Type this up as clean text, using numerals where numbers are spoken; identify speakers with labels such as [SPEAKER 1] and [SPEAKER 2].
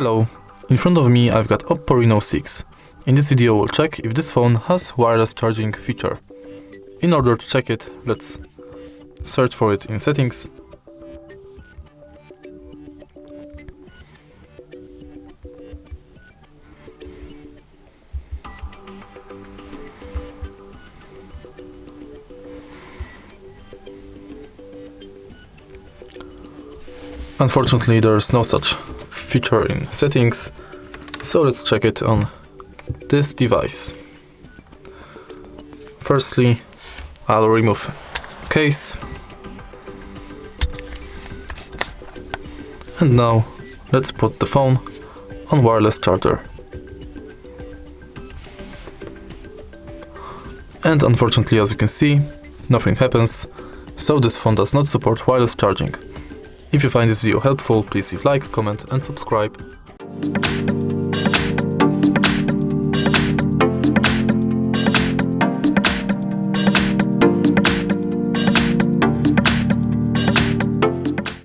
[SPEAKER 1] Hello, in front of me I've got OPPO Reno6. In this video we'll check if this phone has wireless charging feature. In order to check it, let's search for it in settings. Unfortunately, there's no such feature in settings, so let's check it on this device. Firstly, I'll remove case. And now, let's put the phone on wireless charger. And unfortunately, as you can see, nothing happens, so this phone does not support wireless charging. If you find this video helpful, please leave a like, comment and subscribe.